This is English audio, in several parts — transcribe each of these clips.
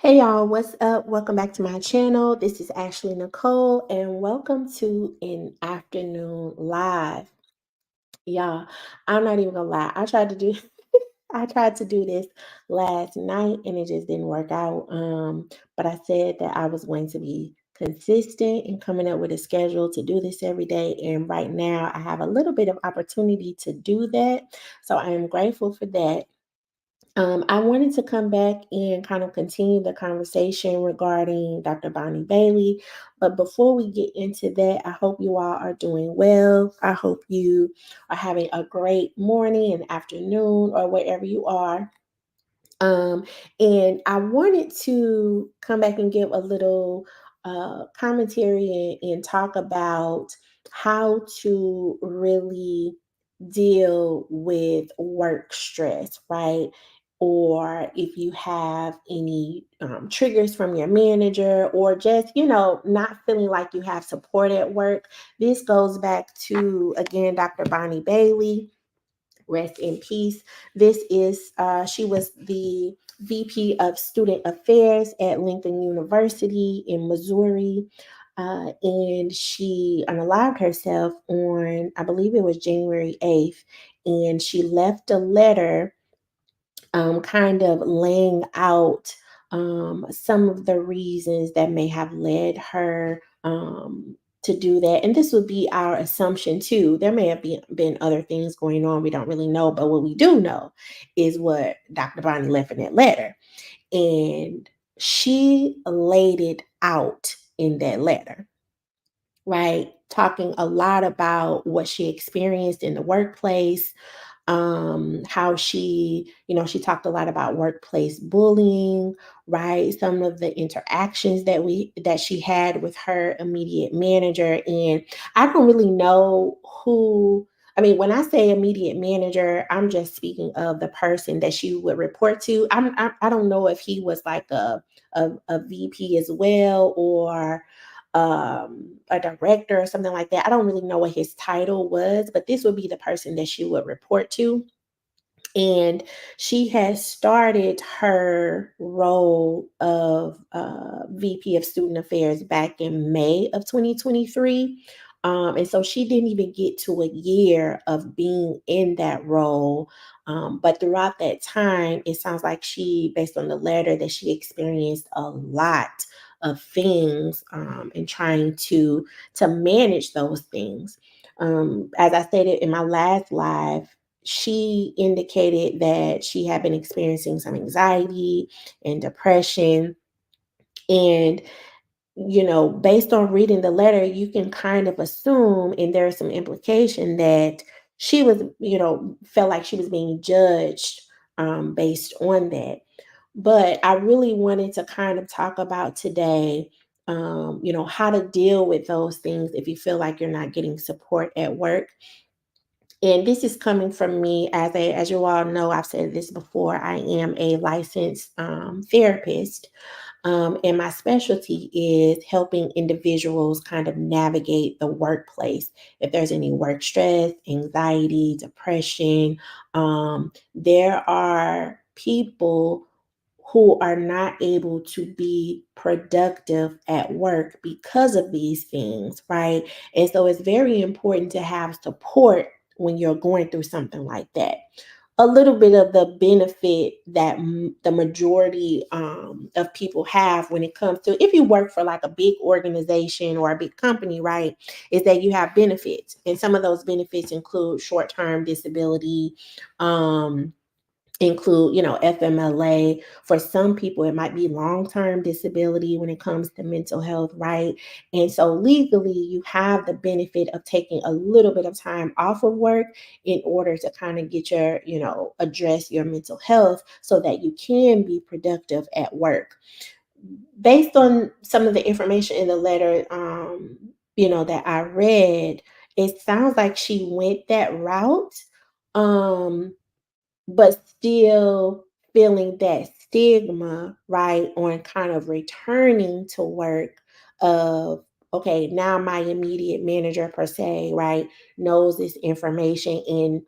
Hey y'all, what's up? Welcome back to my channel. This is Ashley Nicole, and welcome to an afternoon live. Y'all, I'm not even gonna lie. I tried to do this last night and it just didn't work out. But I said that I was going to be consistent and coming up with a schedule to do this every day. And right now I have a little bit of opportunity to do that. So I am grateful for that. I wanted to come back and kind of continue the conversation regarding Dr. Bonnie Bailey. But before we get into that, I hope you all are doing well. I hope you are having a great morning and afternoon or wherever you are. Um, and I wanted to come back and give a little commentary and talk about how to really deal with work stress, right? Or if you have any triggers from your manager, or just, not feeling like you have support at work. This goes back to, again, Dr. Bonnie Bailey. Rest in peace. She was the VP of Student Affairs at Lincoln University in Missouri. And she unalived herself on, I believe it was January 8th. And she left a letter kind of laying out some of the reasons that may have led her to do that. And this would be our assumption too. There may have been other things going on we don't really know, but what we do know is what Dr. Bonnie left in that letter. And she laid it out in that letter, right? Talking a lot about what she experienced in the workplace, how she talked a lot about workplace bullying, right? Some of the interactions that she had with her immediate manager. And I don't really know who. I mean, when I say immediate manager, I'm just speaking of the person that she would report to. I don't know if he was like a VP as well, or a director or something like that. I don't really know what his title was, but this would be the person that she would report to. And she has started her role of VP of Student Affairs back in May of 2023. And so she didn't even get to a year of being in that role. But throughout that time, it sounds like based on the letter, that she experienced a lot of things and trying to manage those things. As I stated in my last live, she indicated that she had been experiencing some anxiety and depression. And, based on reading the letter, you can kind of assume, and there's some implication that she was, felt like she was being judged based on that. But I really wanted to kind of talk about today, how to deal with those things if you feel like you're not getting support at work. And this is coming from me as you all know, I've said this before. I am a licensed therapist, and my specialty is helping individuals kind of navigate the workplace. If there's any work stress, anxiety, depression, there are people who are not able to be productive at work because of these things, right? And so it's very important to have support when you're going through something like that. A little bit of the benefit that the majority of people have when it comes to, if you work for like a big organization or a big company, right, is that you have benefits. And some of those benefits include short-term disability, include, FMLA. For some people, it might be long-term disability when it comes to mental health, right? And so legally, you have the benefit of taking a little bit of time off of work in order to kind of get address your mental health so that you can be productive at work. Based on some of the information in the letter, that I read, it sounds like she went that route. Um, but still feeling that stigma, right, on kind of returning to work of, okay, now my immediate manager per se, right, knows this information. And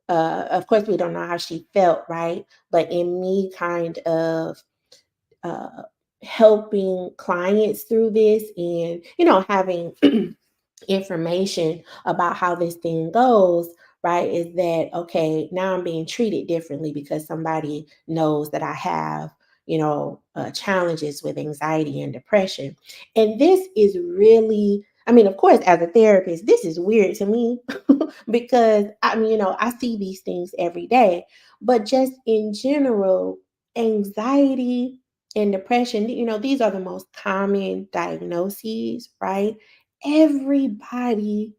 of course we don't know how she felt, right? But in me kind of uh, helping clients through this and, having information about how this thing goes, right, is that okay, now I'm being treated differently because somebody knows that I have, challenges with anxiety and depression. And this is really, I mean, of course, as a therapist, this is weird to me because I mean, I see these things every day, but just in general, anxiety and depression, these are the most common diagnoses, right? Everybody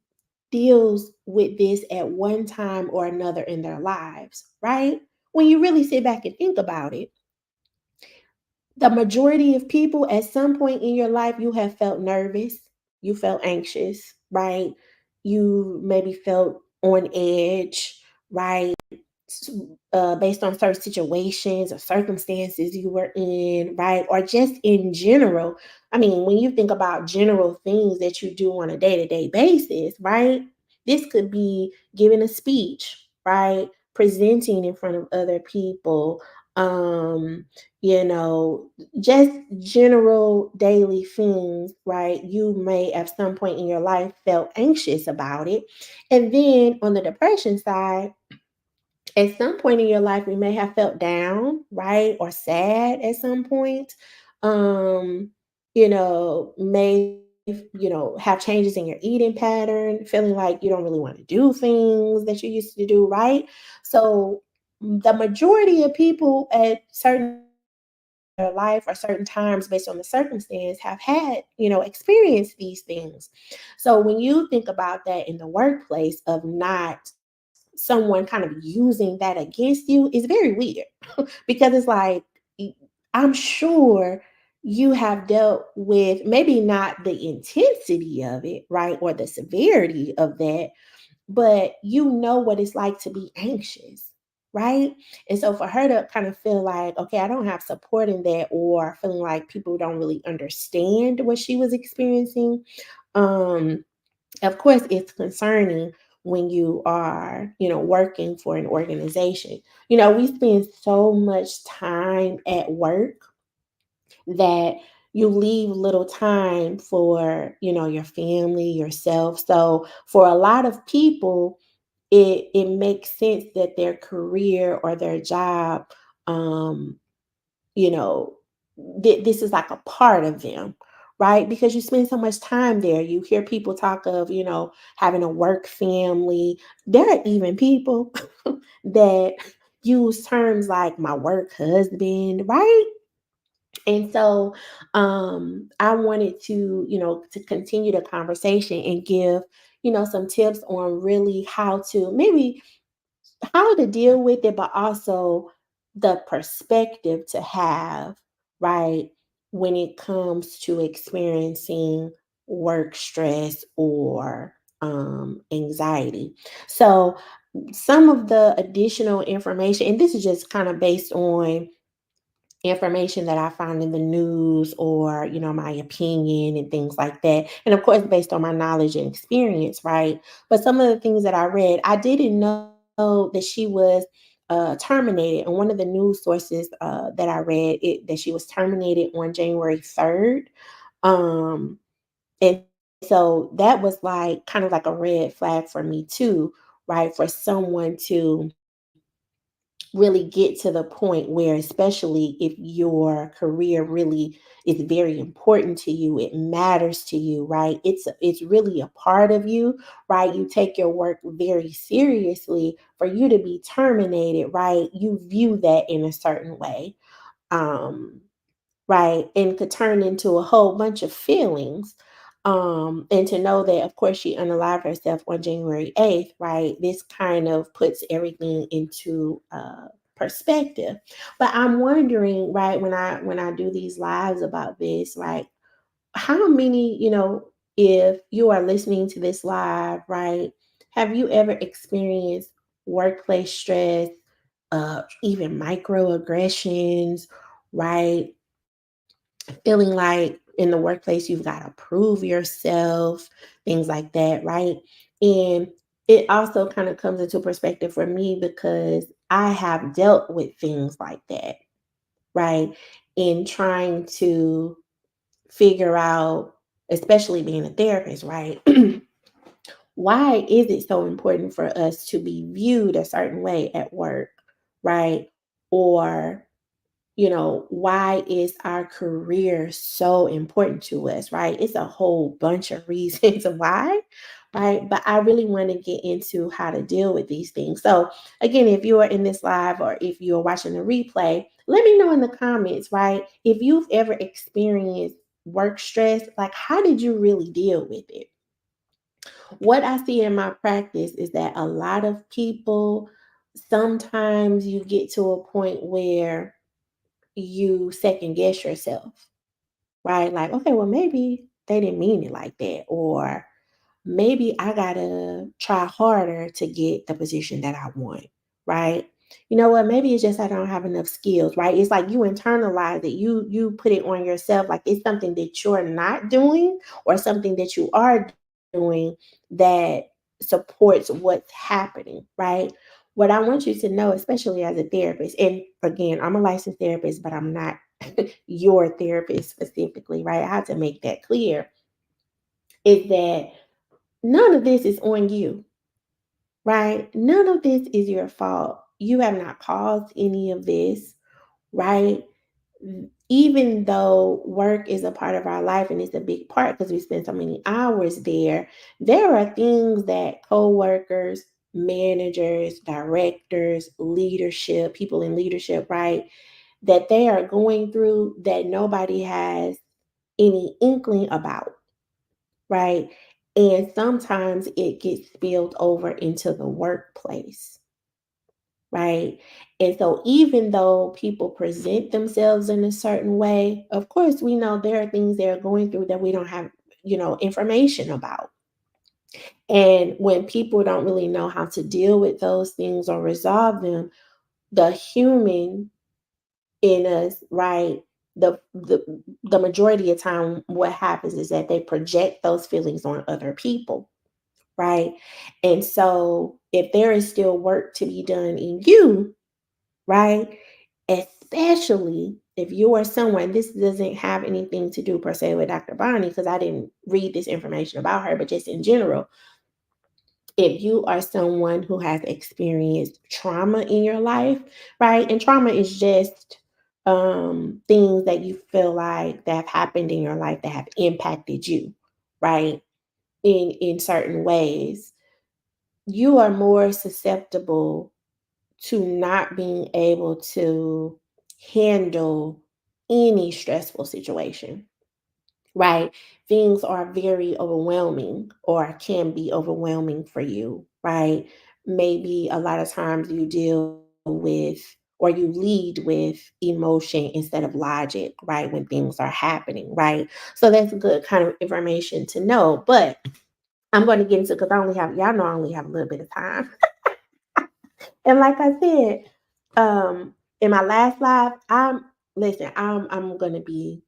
deals with this at one time or another in their lives, right? When you really sit back and think about it, the majority of people at some point in your life, you have felt nervous, you felt anxious, right? You maybe felt on edge, right? Based on certain situations or circumstances you were in, right? Or just in general. I mean, when you think about general things that you do on a day to day basis, right? This could be giving a speech, right? Presenting in front of other people, um, you know, just general daily things, right? You may at some point in your life felt anxious about it. And then on the depression side, at some point in your life you may have felt down, right, or sad at some point. um may have changes in your eating pattern, feeling like you don't really want to do things that you used to do, right? So the majority of people at certain their life or certain times based on the circumstance have had, experienced these things. So when you think about that in the workplace of not someone kind of using that against you is very weird because it's like y- I'm sure you have dealt with maybe not the intensity of it, right, or the severity of that, but you know what it's like to be anxious, right? And so for her to kind of feel like, okay, I don't have support in that, or feeling like people don't really understand what she was experiencing, um, of course, it's concerning when you are, working for an organization. We spend so much time at work that you leave little time for, your family, yourself. So for a lot of people, it makes sense that their career or their job, um, you know, this is like a part of them, right? Because you spend so much time there. You hear people talk of, having a work family. There are even people that use terms like my work husband, right? And so I wanted to, to continue the conversation and give, some tips on really how to maybe how to deal with it, but also the perspective to have, right, when it comes to experiencing work stress or anxiety. So, some of the additional information, and this is just kind of based on information that I find in the news or, my opinion and things like that. And of course, based on my knowledge and experience, right? But some of the things that I read, I didn't know that she was terminated. And one of the news sources that I read, that she was terminated on January 3rd. Um, and so that was like kind of like a red flag for me too, right? For someone to really get to the point where, especially if your career really is very important to you, it matters to you, right? It's really a part of you, right? You take your work very seriously. For you to be terminated, right, you view that in a certain way. um right? And could turn into a whole bunch of feelings. And to know that, of course, she unalived herself on January 8th, right? This kind of puts everything into perspective. But I'm wondering, right, when I do these lives about this, right, how many, if you are listening to this live, right, have you ever experienced workplace stress, even microaggressions, right? Feeling like in the workplace you've got to prove yourself, things like that, right? And it also kind of comes into perspective for me because I have dealt with things like that, right? In trying to figure out, especially being a therapist, right? Why is it so important for us to be viewed a certain way at work, right? Or, why is our career so important to us, right? It's a whole bunch of reasons why, right? But I really want to get into how to deal with these things. So, again, if you are in this live or if you're watching the replay, let me know in the comments, right? If you've ever experienced work stress, like how did you really deal with it? What I see in my practice is that a lot of people, sometimes you get to a point where you second guess yourself, right? Like, okay, well, maybe they didn't mean it like that. Or maybe I gotta try harder to get the position that I want, right? You know what? Maybe it's just I don't have enough skills, right? It's like you internalize it. You put it on yourself like it's something that you're not doing or something that you are doing that supports what's happening, right? What I want you to know, especially as a therapist, and again, I'm a licensed therapist, but I'm not your therapist specifically, right? I have to make that clear, is that none of this is on you, right? None of this is your fault. You have not caused any of this, right? Even though work is a part of our life and it's a big part because we spend so many hours there are things that coworkers, managers, directors, leadership, people in leadership, right, that they are going through that nobody has any inkling about, right? And sometimes it gets spilled over into the workplace, right? And so, even though people present themselves in a certain way, of course, we know there are things they're going through that we don't have, information about. And when people don't really know how to deal with those things or resolve them, the human in us, right? The majority of time, what happens is that they project those feelings on other people, right? And so, if there is still work to be done in you, right? Especially if you are someone, this doesn't have anything to do per se with Dr. Bonnie, because I didn't read this information about her, but just in general, if you are someone who has experienced trauma in your life, right? And trauma is just things that you feel like that have happened in your life that have impacted you, right? In certain ways, you are more susceptible to not being able to handle any stressful situation, right? Things are very overwhelming or can be overwhelming for you, right? Maybe a lot of times you deal with or you lead with emotion instead of logic, right? When things are happening, right? So that's good kind of information to know. But I'm going to get into because I only have y'all know I only have a little bit of time. And like I said, in my last live, I'm gonna be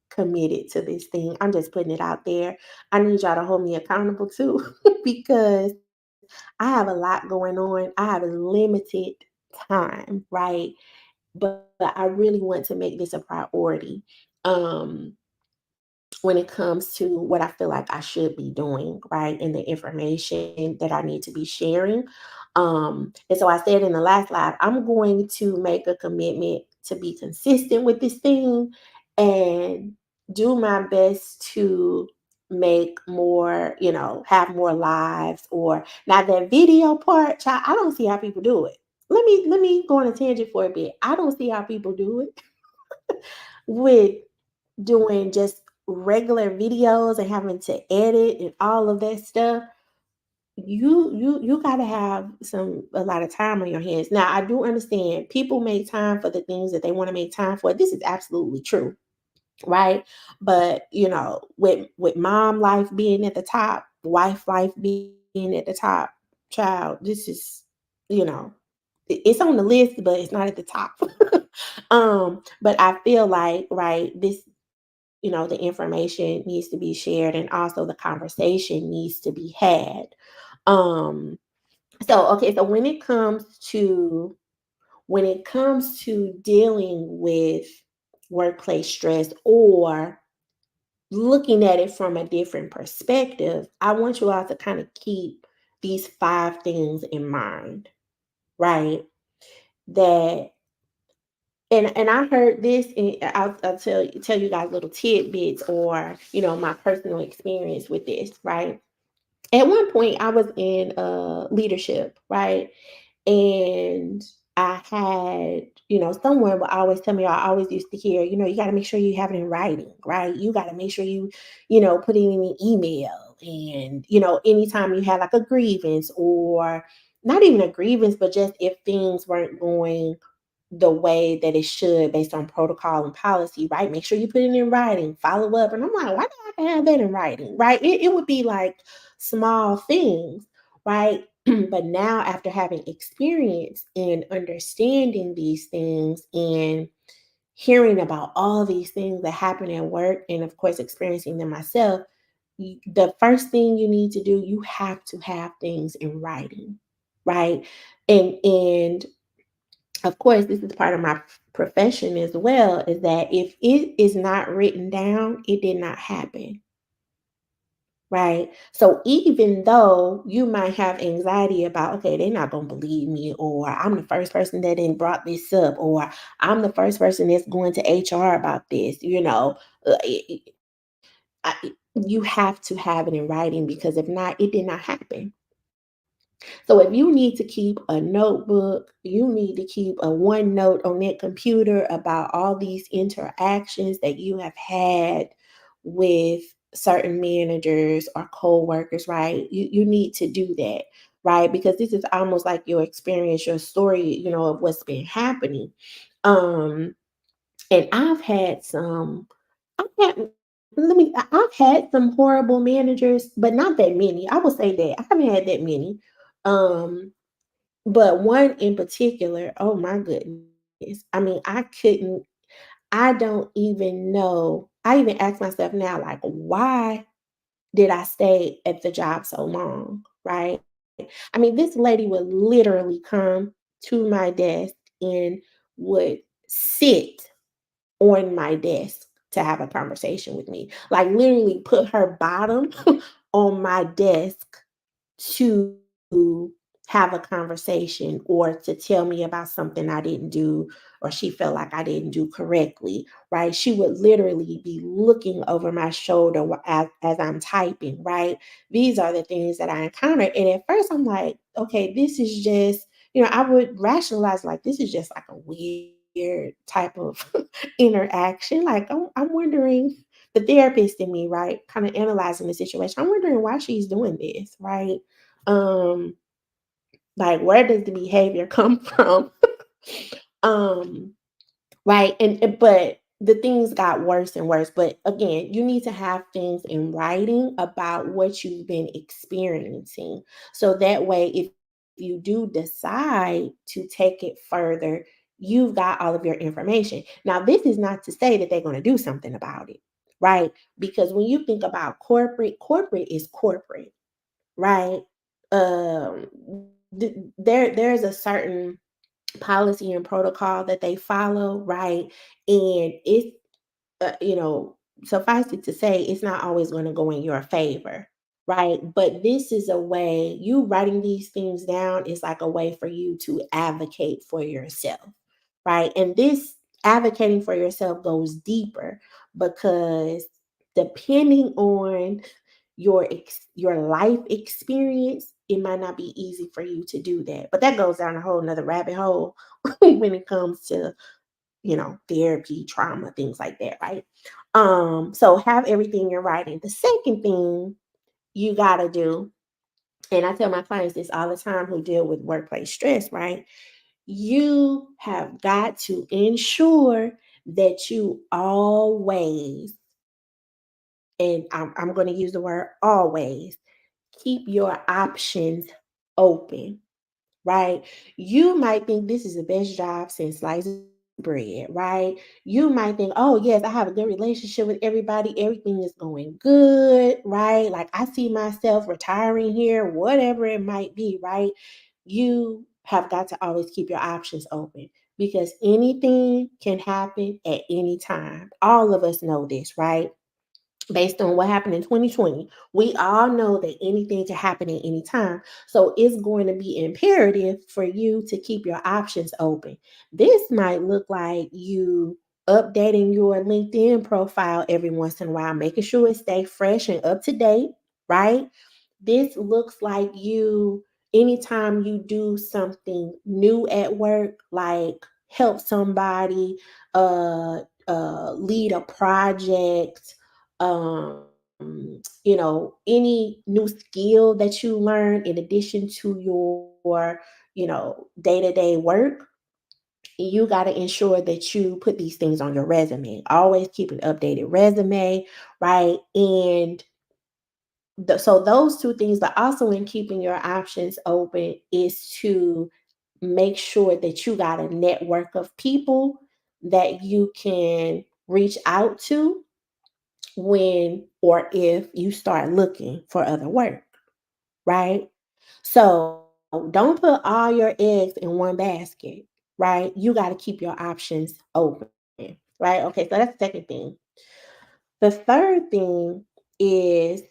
committed to this thing. I'm just putting it out there. I need y'all to hold me accountable too, because I have a lot going on. I have a limited time, right? But I really want to make this a priority. Um, when it comes to what I feel like I should be doing, right? And the information that I need to be sharing. And so I said in the last live, I'm going to make a commitment to be consistent with this thing and do my best to make more, have more lives or now that video part, child, I don't see how people do it. Let me go on a tangent for a bit. I don't see how people do it with doing just regular videos and having to edit and all of that stuff, you gotta have a lot of time on your hands. Now, I do understand people make time for the things that they want to make time for. This is absolutely true, right? But with mom life being at the top, wife life being at the top, child, this is, you know, it's on the list, but it's not at the top. But I feel like, right, this the information needs to be shared and also the conversation needs to be had. Um, so okay, so when it comes to when it comes to dealing with workplace stress or looking at it from a different perspective, I want you all to kind of keep these 5 things in mind, right? That and I heard this, and I'll tell you guys little tidbits or my personal experience with this, right? At one point, I was in leadership, right? And I had, someone would always tell me, I always used to hear, you got to make sure you have it in writing, right? You got to make sure put it in an email. And, anytime you had like a grievance or not even a grievance, but just if things weren't going the way that it should based on protocol and policy, right? Make sure you put it in writing, follow up. And I'm like, why do I have to have that in writing, right? It would be like small things, right? But now, after having experience in understanding these things and hearing about all these things that happen at work, and of course, experiencing them myself, the first thing you need to do, you have to have things in writing, right? And of course, this is part of my profession as well, is that if it is not written down, it did not happen. Right. So even though you might have anxiety about, okay, they're not going to believe me, or I'm the first person that didn't brought this up, or I'm the first person that's going to HR about this, you have to have it in writing because if not, it did not happen. So if you need to keep a notebook, you need to keep a OneNote on that computer about all these interactions that you have had with certain managers or co-workers, right? You need to do that, right? Because this is almost like your experience, your story, of what's been happening. Um, and I've had I've had some horrible managers, but not that many. I will say that I haven't had that many. Um, but one in particular, oh my goodness. I mean, I don't even know. I even ask myself now, like, why did I stay at the job so long? Right. I mean, this lady would literally come to my desk and would sit on my desk to have a conversation with me. Like literally put her bottom on my desk to have a conversation or to tell me about something I didn't do or she felt like I didn't do correctly, right? She would literally be looking over my shoulder as I'm typing, right? These are the things that I encountered. And at first I'm like, okay, this is just, I would rationalize like this is just like a weird type of interaction. Like I'm wondering, the therapist in me, right, kind of analyzing the situation. I'm wondering why she's doing this, right? Um, like where does the behavior come from? um, right. But the things got worse and worse. But again, you need to have things in writing about what you've been experiencing. So that way, if you do decide to take it further, you've got all of your information. Now, this is not to say that they're going to do something about it, right? Because when you think about corporate is corporate, right? Um, there's a certain policy and protocol that they follow, right? And it's suffice it to say, it's not always going to go in your favor, right? But this is a way, you writing these things down is like a way for you to advocate for yourself, right? And this advocating for yourself goes deeper because depending on your life experience, it might not be easy for you to do that. But that goes down a whole nother rabbit hole when it comes to therapy, trauma, things like that, right? So have everything in writing. The second thing you gotta do, and I tell my clients this all the time who deal with workplace stress, right? You have got to ensure that you always, and I'm going to use the word always, keep your options open, right? You might think this is the best job since sliced bread, right? You might think, oh, yes, I have a good relationship with everybody. Everything is going good, right? Like I see myself retiring here, whatever it might be, right? You have got to always keep your options open because anything can happen at any time. All of us know this, right? Based on what happened in 2020, we all know that anything can happen at any time. So it's going to be imperative for you to keep your options open. This might look like you updating your LinkedIn profile every once in a while, making sure it stay fresh and up to date, right? This looks like you anytime you do something new at work, like help somebody, lead a project, um, any new skill that you learn in addition to your, day-to-day work, you got to ensure that you put these things on your resume. Always keep an updated resume, right? And so those two things, but also in keeping your options open is to make sure that you got a network of people that you can reach out to when or if you start looking for other work, right? So don't put all your eggs in one basket, right? You got to keep your options open, right? Okay, so that's the second thing. The third thing is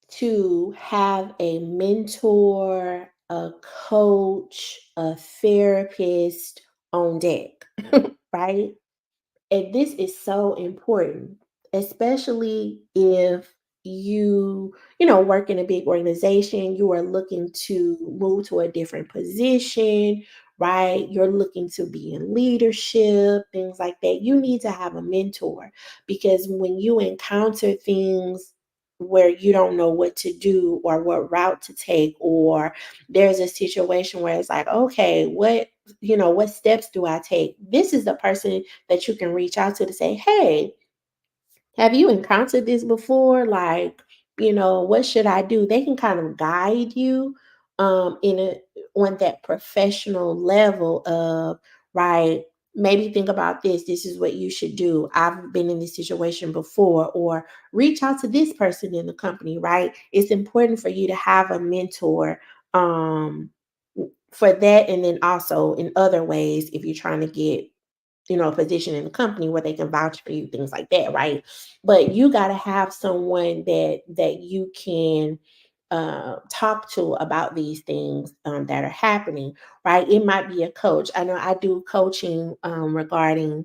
to have a mentor, a coach, a therapist on deck, right? And this is so important, especially if work in a big organization, you are looking to move to a different position, right? You're looking to be in leadership, things like that. You need to have a mentor because when you encounter things where you don't know what to do or what route to take, or there's a situation where it's like, okay, what steps do I take? This is the person that you can reach out to say, hey, have you encountered this before? Like, what should I do? They can kind of guide you in a on that professional level of, right, maybe think about this. This is what you should do. I've been in this situation before, or reach out to this person in the company, right? It's important for you to have a mentor for that, and then also in other ways if you're trying to get a position in the company where they can vouch for you, things like that, right? But you got to have someone that you can talk to about these things that are happening, right? It might be a coach. I know I do coaching regarding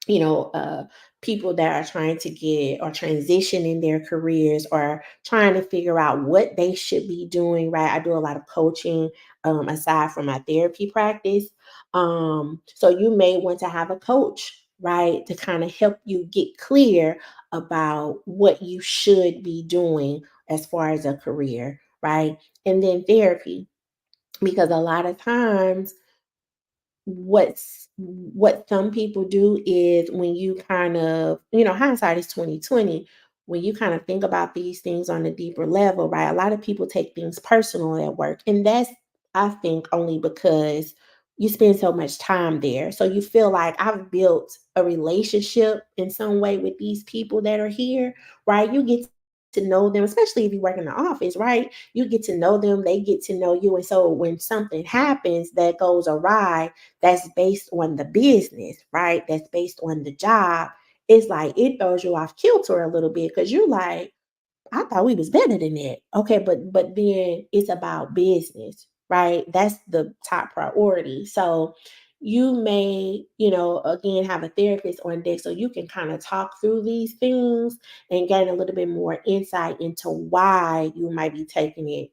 you know, uh, people that are trying to get or transition in their careers or trying to figure out what they should be doing, right? I do a lot of coaching aside from my therapy practice. So you may want to have a coach, right, to kind of help you get clear about what you should be doing as far as a career, right? And then therapy, because a lot of times what some people do is when you kind of, hindsight is 2020, when you kind of think about these things on a deeper level, right? A lot of people take things personal at work. And that's, I think, only because you spend so much time there. So you feel like I've built a relationship in some way with these people that are here, right? You get to know them, especially if you work in the office, right? You get to know them, they get to know you. And so when something happens that goes awry, that's based on the business, right? That's based on the job. It's like it throws you off kilter a little bit because you're like, I thought we was better than that. Okay, but then it's about business, right? That's the top priority. So you may, again have a therapist on deck so you can kind of talk through these things and gain a little bit more insight into why you might be taking it,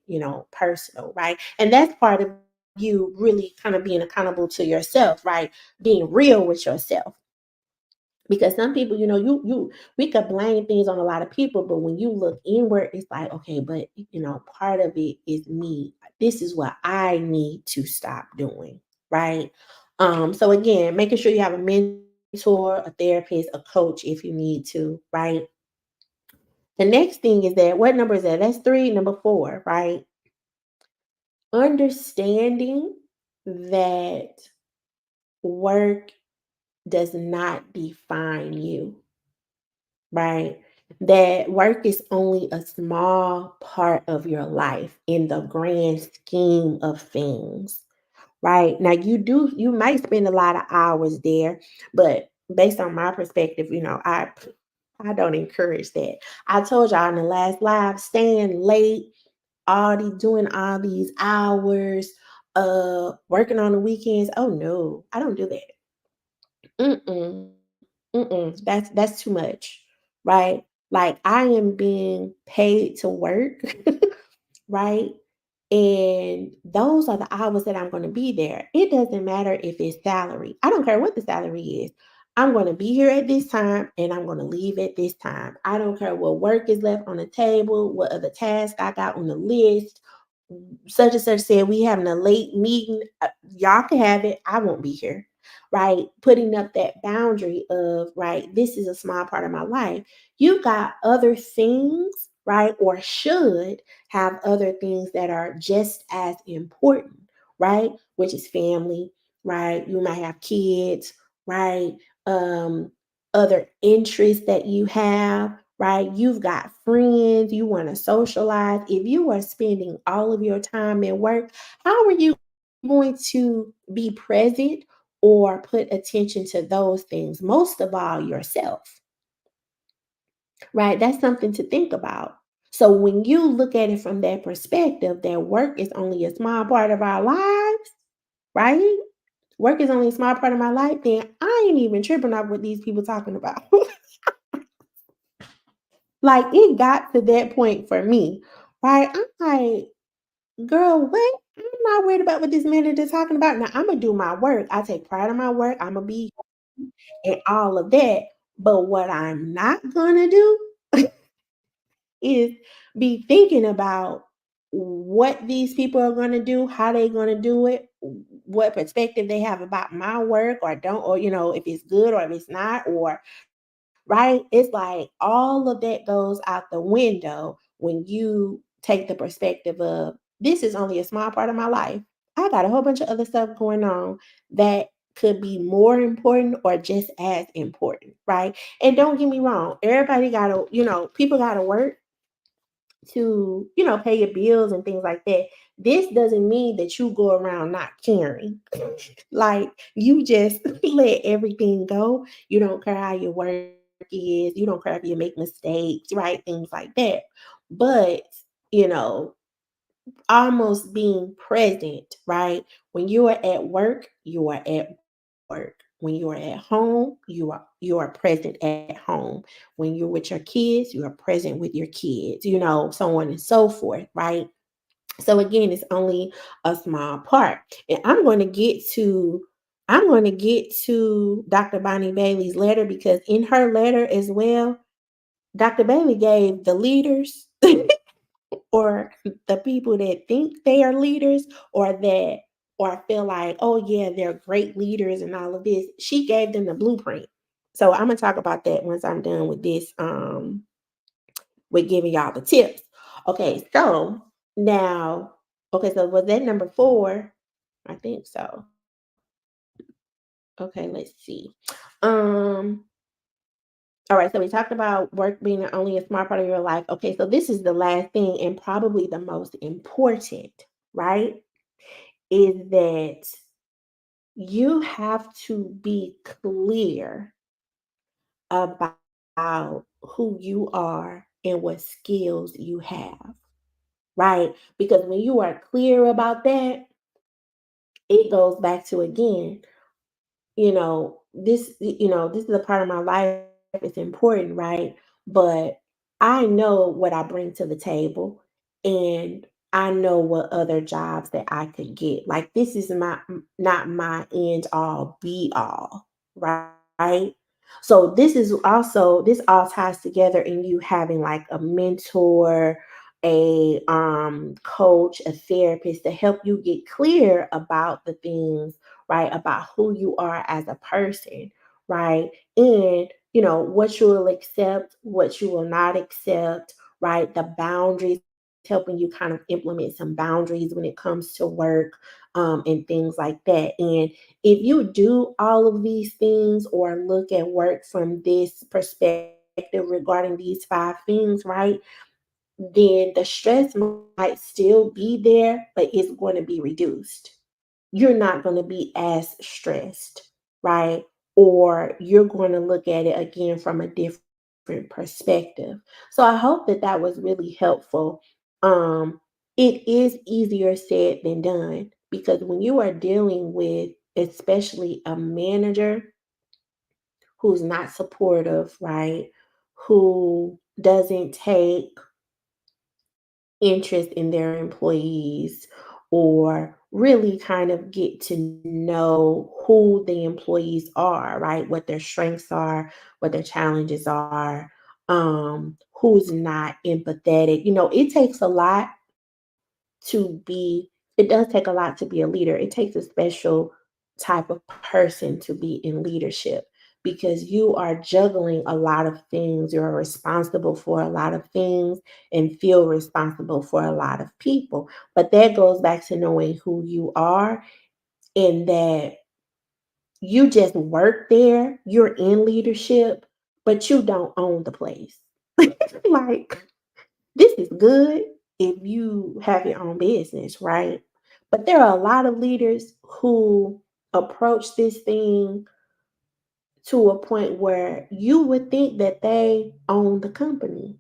personal, right? And that's part of you really kind of being accountable to yourself, right? Being real with yourself, because some people, we could blame things on a lot of people, but when you look inward, it's like, okay, but part of it is me. This is what I need to stop doing, right? So again, making sure you have a mentor, a therapist, a coach if you need to, right? The next thing is that, what number is that? That's three. Number four, right? Understanding that work does not define you, right? that work is only a small part of your life in the grand scheme of things, right? Now you might spend a lot of hours there, but based on my perspective, I don't encourage that. I told y'all in the last live, staying late, doing all these hours, working on the weekends. Oh no, I don't do that. Mm-mm. Mm-mm. That's too much, right? Like I am being paid to work, right? And those are the hours that I'm going to be there. It doesn't matter if it's salary. I don't care what the salary is. I'm going to be here at this time and I'm going to leave at this time. I don't care what work is left on the table, what other tasks I got on the list. Such and such said we having a late meeting. Y'all can have it. I won't be here. Right. Putting up that boundary of, right, this is a small part of my life. You got other things, right? Or should have other things that are just as important, right? Which is family, right? You might have kids, right? Um, Other interests that you have, right? You've got friends, you want to socialize. If you are spending all of your time at work, how are you going to be present or put attention to those things? Most of all, yourself, right? That's something to think about. So when you look at it from that perspective, that work is only a small part of our lives, right? Work is only a small part of my life, then I ain't even tripping off what these people talking about. Like it got to that point for me, right? I'm like, girl, what? I'm not worried about what this minute is talking about. Now I'm gonna do my work. I take pride in my work. I'm gonna be and all of that. But what I'm not gonna do is be thinking about what these people are going to do, how they going to do it, what perspective they have about my work or don't, or if it's good or if it's not, or right. It's like all of that goes out the window when you take the perspective of this is only a small part of my life. I got a whole bunch of other stuff going on that could be more important or just as important, right? And don't get me wrong, everybody gotta, people gotta work to, pay your bills and things like that. This doesn't mean that you go around not caring. Like you just let everything go. You don't care how your work is. You don't care if you make mistakes, right? Things like that. But, you know, almost being present, right? When you are at work, you are at work. When you are at home, you are present at home. When you're with your kids, you are present with your kids, so on and so forth, right? So again, it's only a small part. And I'm going to get to Dr. Bonnie Bailey's letter because in her letter as well, Dr. Bailey gave the leaders or the people that think they are leaders or feel like, oh yeah, they're great leaders and all of this. She gave them the blueprint. So I'm gonna talk about that once I'm done with this, with giving y'all the tips. Okay, so now, okay, so was that number 4? I think so. Okay, let's see. Um, all right, so we talked about work being only a smart part of your life. Okay, so this is the last thing and probably the most important, right? Is that you have to be clear about who you are and what skills you have, right? Because when you are clear about that, it goes back to again, this is a part of my life. It's important, right? But I know what I bring to the table and I know what other jobs that I could get. Like this is not my end all be all, right? So this all ties together in you having like a mentor, a coach, a therapist to help you get clear about the things, right? About who you are as a person, right? And, what you will accept, what you will not accept, right? The boundaries, helping you kind of implement some boundaries when it comes to work, and things like that. And if you do all of these things or look at work from this perspective, regarding these 5 things, right? Then the stress might still be there, but it's going to be reduced. You're not going to be as stressed, right? Or you're going to look at it again from a different perspective. So I hope that that was really helpful. Um, it is easier said than done because when you are dealing with, especially a manager who's not supportive, right? Who doesn't take interest in their employees or really kind of get to know who the employees are, right? What their strengths are, what their challenges are, who's not empathetic. It takes a lot to be it does take a lot to be a leader. It takes a special type of person to be in leadership because you are juggling a lot of things. You're responsible for a lot of things and feel responsible for a lot of people. But that goes back to knowing who you are and that you just work there, you're in leadership, but you don't own the place. Like, this is good if you have your own business, right? But there are a lot of leaders who approach this thing to a point where you would think that they own the company,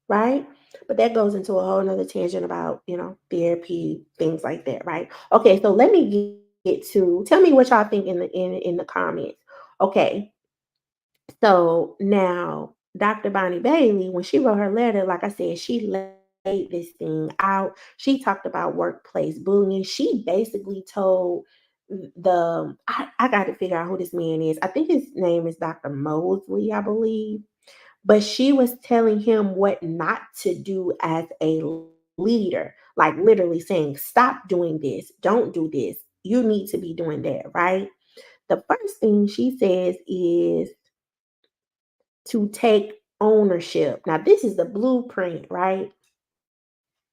right? But that goes into a whole nother tangent about, therapy, things like that, right? Okay, so let me get to tell me what y'all think in the comments. Okay, so now, Dr. Bonnie Bailey, when she wrote her letter, like I said, she laid this thing out. She talked about workplace bullying. She basically told I got to figure out who this man is. I think his name is Dr. Mosley, I believe. But she was telling him what not to do as a leader, like literally saying, stop doing this, don't do this. You need to be doing that, right? The first thing she says is to take ownership. Now, this is the blueprint, right?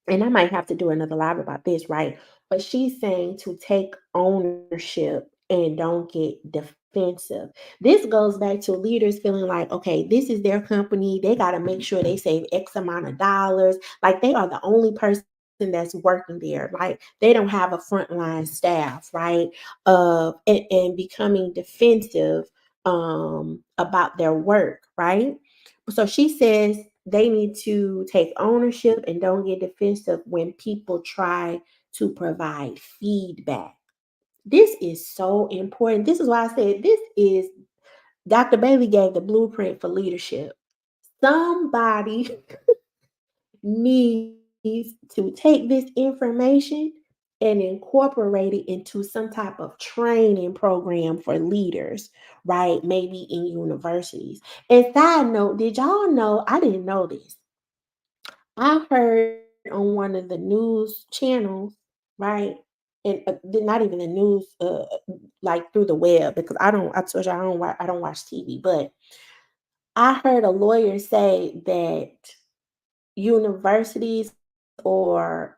And I might have to do another live about this, right? But she's saying to take ownership and don't get defensive. This goes back to leaders feeling like, okay, this is their company. They got to make sure they save X amount of dollars. Like they are the only person that's working there. Like they don't have a frontline staff, right? And becoming defensive about their work, right? So she says they need to take ownership and don't get defensive when people try to provide feedback. This is so important. This is why I said this is Dr. Bailey gave the blueprint for leadership. Somebody needs to take this information and incorporate it into some type of training program for leaders, right? Maybe in universities. And side note, did y'all know? I didn't know this. I heard on one of the news channels, right? And not even the news, like through the web, because I don't. I told you I don't watch TV, but I heard a lawyer say that universities or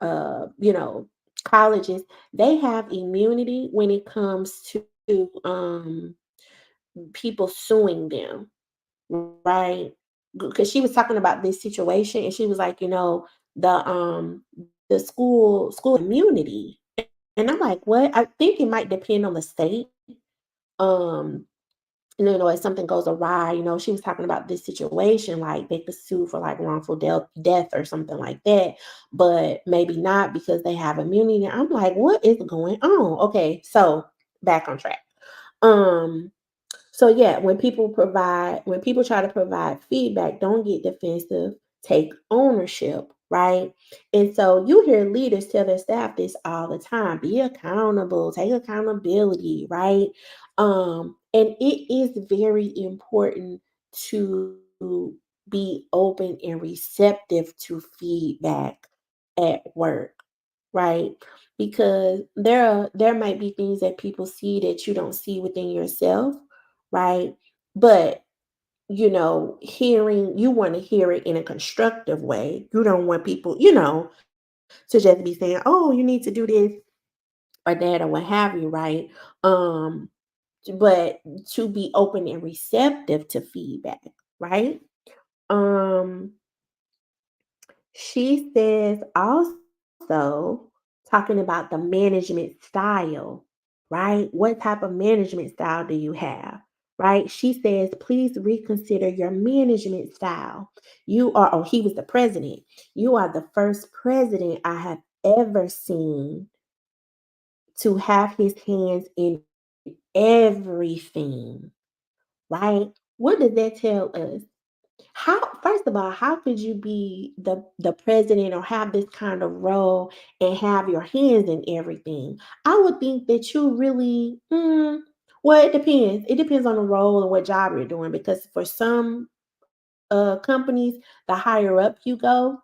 colleges, they have immunity when it comes to people suing them, right? Because she was talking about this situation and she was like, the school immunity. And I'm like, what? I think it might depend on the state. Um, if something goes awry, she was talking about this situation, like they could sue for like wrongful death or something like that, but maybe not because they have immunity. I'm like, what is going on? Okay, so back on track. Um, so yeah, when people try to provide feedback, don't get defensive, take ownership, right? And so you hear leaders tell their staff this all the time: be accountable, take accountability, right? And it is very important to be open and receptive to feedback at work, right? Because there might be things that people see that you don't see within yourself, right? But you want to hear it in a constructive way. You don't want people, to just be saying, "Oh, you need to do this or that or what have you," right? Um, but to be open and receptive to feedback, right? Um, she says also talking about the management style, right? What type of management style do you have? Right? She says, please reconsider your management style. Oh, he was the president. You are the first president I have ever seen to have his hands in everything, right? What does that tell us? How first of all, how could you be the president or have this kind of role and have your hands in everything? I would think that you really well, it depends. It depends on the role and what job you're doing because for some companies, the higher up you go,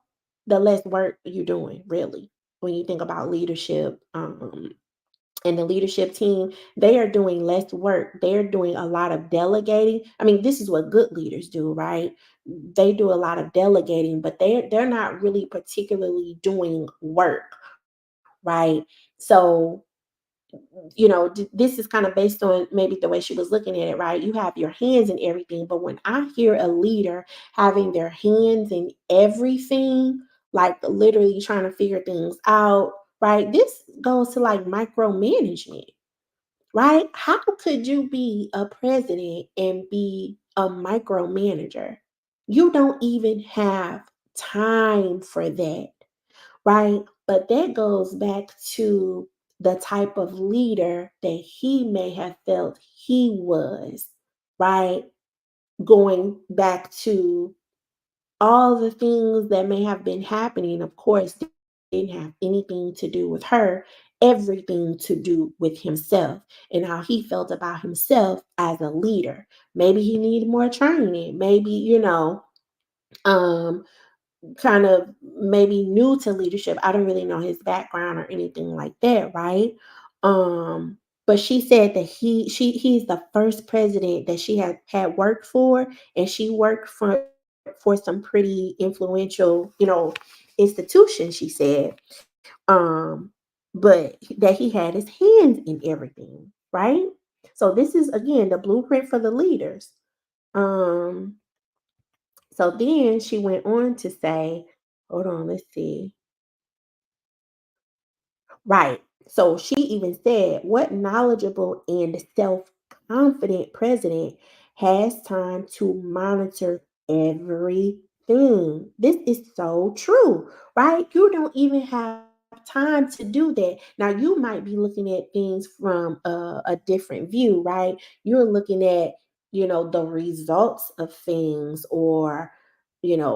the less work you're doing, really. When you think about leadership, and the leadership team, they are doing less work. They're doing a lot of delegating. I mean, this is what good leaders do, right? They do a lot of delegating, but they're not really particularly doing work, right? So, this is kind of based on maybe the way she was looking at it, right? You have your hands in everything, but when I hear a leader having their hands in everything, like literally trying to figure things out, right? This goes to like micromanagement, right? How could you be a president and be a micromanager? You don't even have time for that, right? But that goes back to the type of leader that he may have felt he was, right? Going back to all the things that may have been happening, of course, didn't have anything to do with her, everything to do with himself and how he felt about himself as a leader. Maybe he needed more training. Maybe, um, kind of maybe new to leadership. I don't really know his background or anything like that, right? Um, but she said that he's the first president that she had worked for, and she worked for some pretty influential, institutions, she said. Um, but that he had his hands in everything, right? So this is again the blueprint for the leaders. Um, so then she went on to say, hold on, let's see. Right. So she even said, what knowledgeable and self confident president has time to monitor everything? This is so true, right? You don't even have time to do that. Now, you might be looking at things from a different view, right? You're looking at, the results of things or,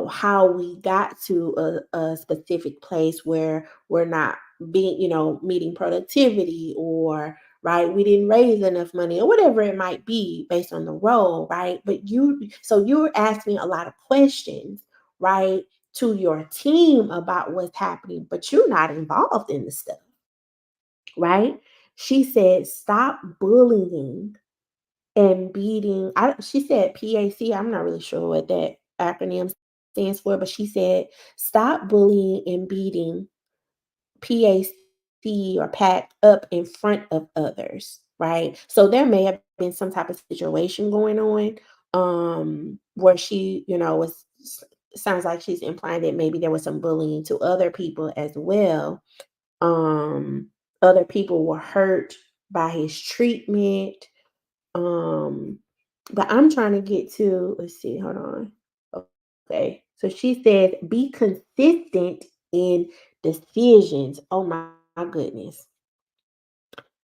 how we got to a specific place where we're not being, meeting productivity or right, we didn't raise enough money or whatever it might be based on the role, right? But you're asking a lot of questions, right, to your team about what's happening, but you're not involved in the stuff, right? She said, stop bullying and beating. She said PAC. I'm not really sure what that acronym stands for, but she said, stop bullying and beating PAC or pack up in front of others, right? So there may have been some type of situation going on where she, sounds like she's implying that maybe there was some bullying to other people as well. Um Other people were hurt by his treatment. Um but I'm trying to get to, let's see, hold on. Okay. So she said, be consistent in decisions. Oh my goodness.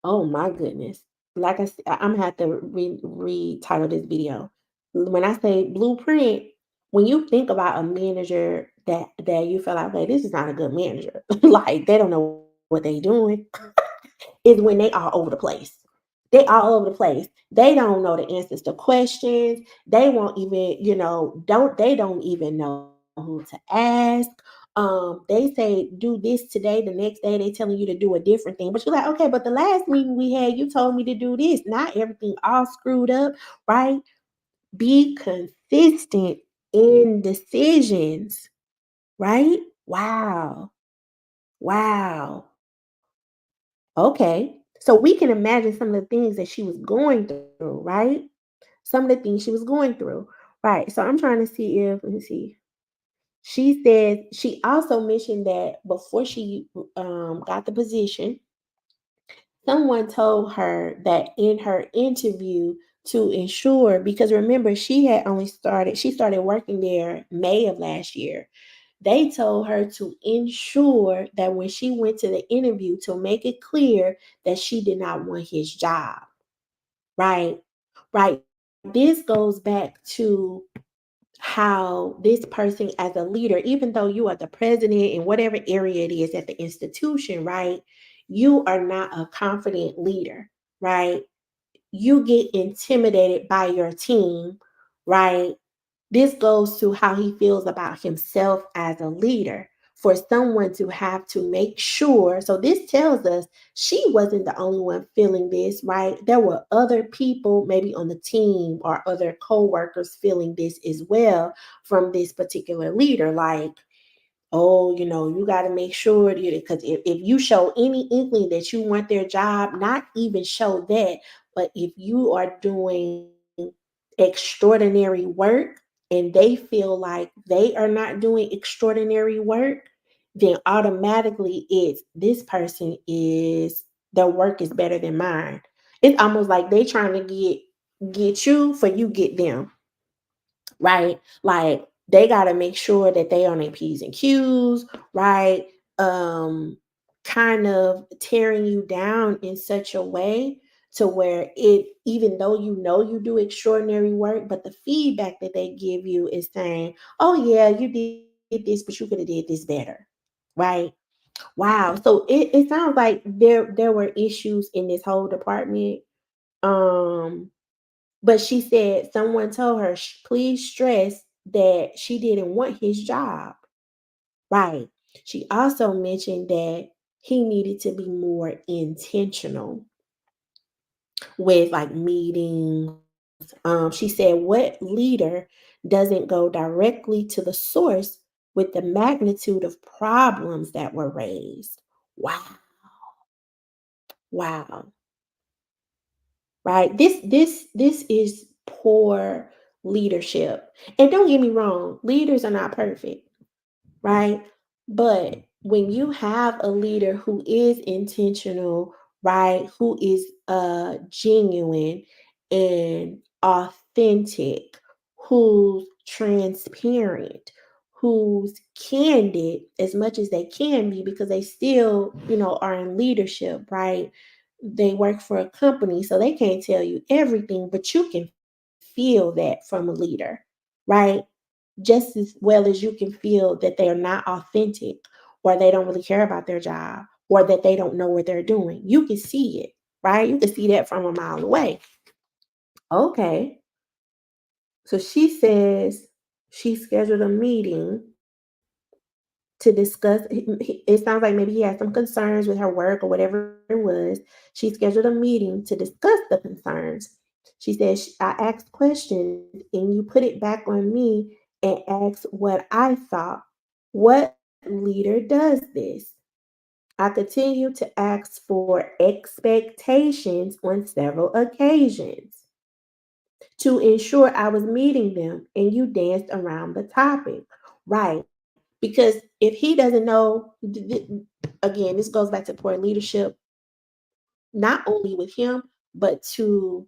Oh my goodness. Like I'm gonna have to retitle this video. When I say blueprint, when you think about a manager that you feel like, okay, this is not a good manager. Like they don't know what they doing, is when they are over the place. They are all over the place. They don't know the answers to questions. They won't even, don't even know who to ask. They say do this today, the next day they telling you to do a different thing. But you're like, okay, but the last meeting we had, you told me to do this. Not everything all screwed up, right? Be consistent in decisions, right? Wow. Wow. Okay. So we can imagine some of the things that she was going through, right? Some of the things she was going through. Right. So I'm trying to see if let me see. She said she also mentioned that before she got the position, someone told her that in her interview to ensure, because remember she started working there May of last year. They told her to ensure that when she went to the interview to make it clear that she did not want his job. Right. Right. This goes back to how this person as a leader, even though you are the president in whatever area it is at the institution, right? You are not a confident leader, right? You get intimidated by your team, right? This goes to how he feels about himself as a leader. For someone to have to make sure, so this tells us she wasn't the only one feeling this, right? There were other people, maybe on the team or other co-workers feeling this as well from this particular leader. Like, oh, you got to make sure because if you show any inkling that you want their job, not even show that, but if you are doing extraordinary work and they feel like they are not doing extraordinary work, then automatically it's this person is their work is better than mine. It's almost like they trying to get you for you get them, right? Like they got to make sure that they on their P's and Q's, right? Um, kind of tearing you down in such a way to where it, even though you do extraordinary work, but the feedback that they give you is saying, "Oh yeah, you did this, but you could have did this better," right? Wow. So it sounds like there were issues in this whole department. Um, but she said someone told her, please stress that she didn't want his job. Right. She also mentioned that he needed to be more intentional with like meetings. She said, what leader doesn't go directly to the source with the magnitude of problems that were raised? Wow. Wow. Right? This is poor leadership. And don't get me wrong, leaders are not perfect, right? But when you have a leader who is intentional, right, who is genuine and authentic, who's transparent, who's candid as much as they can be because they still, are in leadership, right? They work for a company, so they can't tell you everything, but you can feel that from a leader, right? Just as well as you can feel that they're not authentic or they don't really care about their job or that they don't know what they're doing. You can see it, right? You can see that from a mile away. Okay. So she says she scheduled a meeting to discuss. It sounds like maybe he had some concerns with her work or whatever it was. She scheduled a meeting to discuss the concerns. She said, I asked questions and you put it back on me and asked what I thought. What leader does this? I continued to ask for expectations on several occasions to ensure I was meeting them, and you danced around the topic. Right. Because if he doesn't know, again, this goes back to poor leadership, not only with him, but to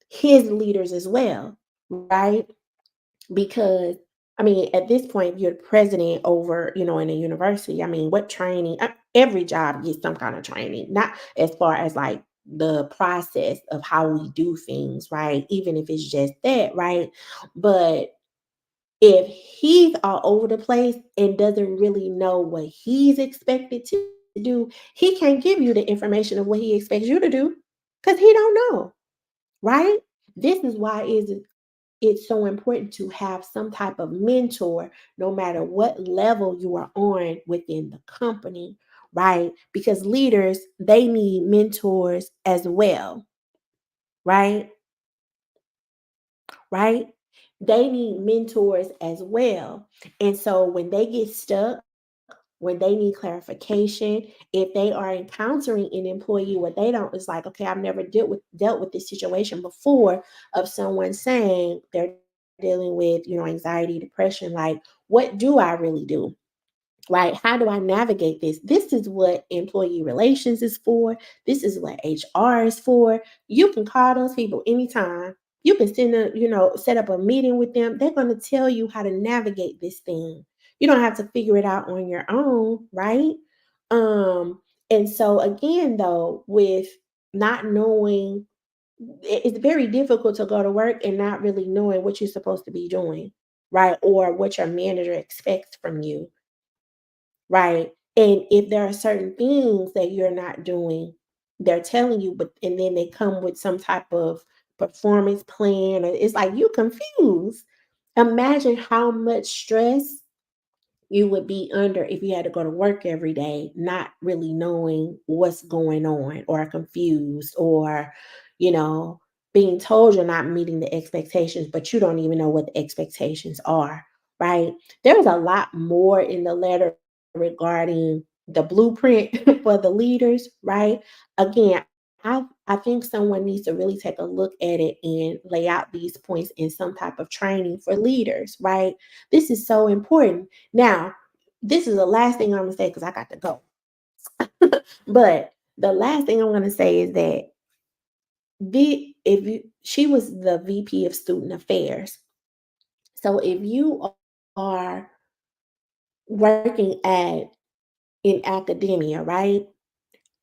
his leaders as well, right? Because I mean, at this point, you're the president over, in a university. I mean, what training? Every job gets some kind of training, not as far as like the process of how we do things, right? Even if it's just that, right? But if he's all over the place and doesn't really know what he's expected to do, he can't give you the information of what he expects you to do because he don't know, right? This is why it's so important to have some type of mentor, no matter what level you are on within the company, right? Because leaders, they need mentors as well, right? Right? They need mentors as well. And so when they get stuck, when they need clarification, if they are encountering an employee where they don't, it's like, okay, I've never dealt with this situation before of someone saying they're dealing with, anxiety, depression, like, what do I really do? Right? How do I navigate this? This is what employee relations is for. This is what HR is for. You can call those people anytime. You can set up a meeting with them. They're going to tell you how to navigate this thing. You don't have to figure it out on your own, right? Um, and so again, though, with not knowing, it's very difficult to go to work and not really knowing what you're supposed to be doing, right? Or what your manager expects from you. Right. And if there are certain things that you're not doing, they're telling you, but and then they come with some type of performance plan, or it's like you confused. Imagine how much stress you would be under if you had to go to work every day, not really knowing what's going on, or confused, or, you know, being told you're not meeting the expectations, but you don't even know what the expectations are, right? There's a lot more in the letter regarding the blueprint for the leaders, right? Again, I think someone needs to really take a look at it and lay out these points in some type of training for leaders, right? This is so important. Now, this is the last thing I'm gonna say because I got to go. But the last thing I'm gonna say is that she was the VP of Student Affairs. So if you are working in academia, right?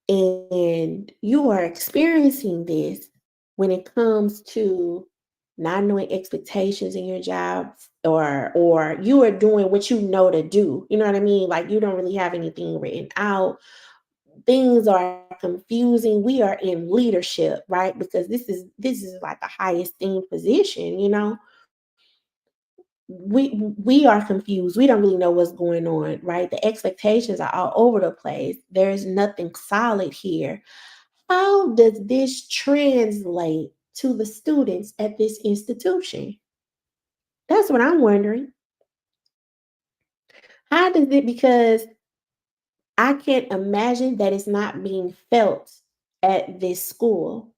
And you are experiencing this when it comes to not knowing expectations in your job, or you are doing what you know to do. You know what I mean? Like, you don't really have anything written out. Things are confusing. We are in leadership, right? Because this is like the highest thing position, we are confused. We don't really know what's going on, right? The expectations are all over the place. There's nothing solid here. How does this translate to the students at this institution? That's what I'm wondering. How does it, because I can't imagine that it's not being felt at this school,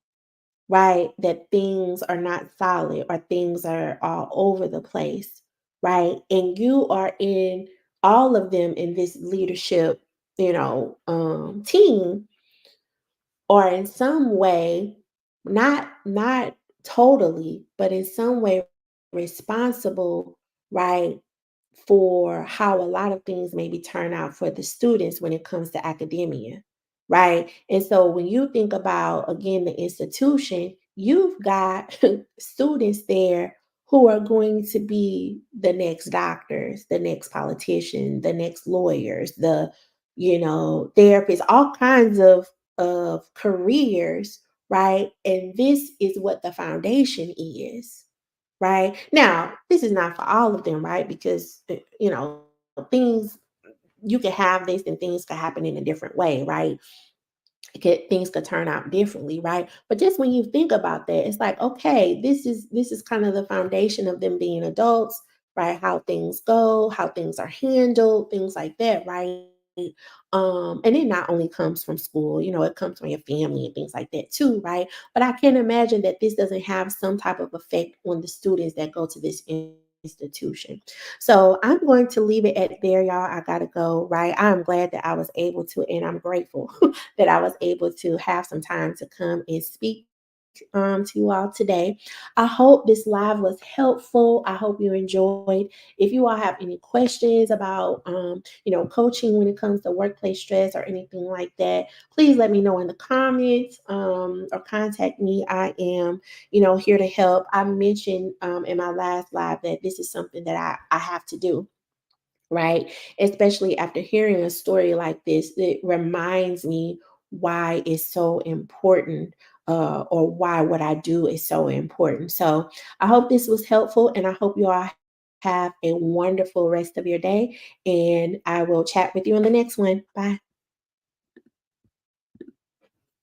right? That things are not solid, or things are all over the place, right? And you are in all of them in this leadership, team, or in some way, not totally, but in some way responsible, right, for how a lot of things maybe turn out for the students when it comes to academia, right? And so when you think about, again, the institution, you've got students there who are going to be the next doctors, the next politician, the next lawyers, the, therapists, all kinds of careers, right? And this is what the foundation is, right? Now, this is not for all of them, right? Because, things, you can have this and things can happen in a different way, right? Things could turn out differently, right? But just when you think about that, it's like, okay, this is kind of the foundation of them being adults, right? How things go, how things are handled, things like that, right? And it not only comes from school, it comes from your family and things like that too, right? But I can imagine that this doesn't have some type of effect on the students that go to this institution. So I'm going to leave it at there, y'all. I gotta go, right? I'm glad that I was able to, and I'm grateful that I was able to have some time to come and speak to you all today. I hope this live was helpful. I hope you enjoyed. If you all have any questions about coaching when it comes to workplace stress or anything like that, please let me know in the comments, or contact me. I am, here to help. I mentioned in my last live that this is something that I have to do, right? Especially after hearing a story like this, it reminds me why it's so important, or why what I do is so important. So I hope this was helpful, and I hope you all have a wonderful rest of your day. And I will chat with you on the next one. Bye.